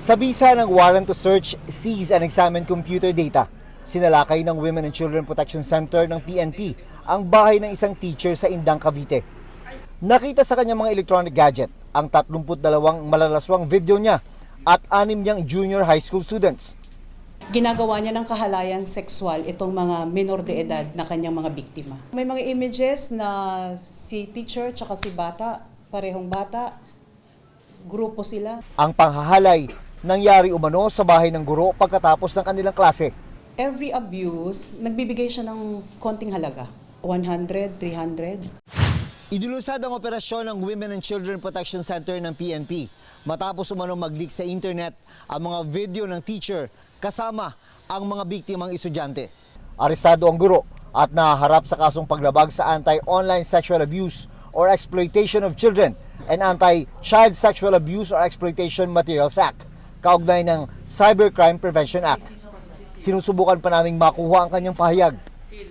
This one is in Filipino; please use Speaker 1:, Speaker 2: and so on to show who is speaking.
Speaker 1: Sa bisa ng warrant to search, seize and examine computer data, sinalakay ng Women and Children Protection Center ng PNP ang bahay ng isang teacher sa Indang, Cavite. Nakita sa kanyang mga electronic gadget ang 32 malalaswang video niya at 6 niyang junior high school students.
Speaker 2: Ginagawa niya ng kahalayang sexual itong mga minor de edad na kanyang mga biktima. May mga images na si teacher tsaka si bata, parehong bata, grupo sila.
Speaker 1: Ang panghahalay nangyari umano sa bahay ng guro pagkatapos ng kanilang klase.
Speaker 2: Every abuse, nagbibigay siya ng konting halaga, 100, 300.
Speaker 1: Idilusad ang operasyon ng Women and Children Protection Center ng PNP matapos umano mag-leak sa internet ang mga video ng teacher kasama ang mga biktimang estudyante. Arestado ang guro at naharap sa kasong paglabag sa Anti-Online Sexual Abuse or Exploitation of Children and Anti-Child Sexual Abuse or Exploitation Materials Act, kaugnay ng Cybercrime Prevention Act. Sinusubukan pa naming makuha ang kanyang pahayag.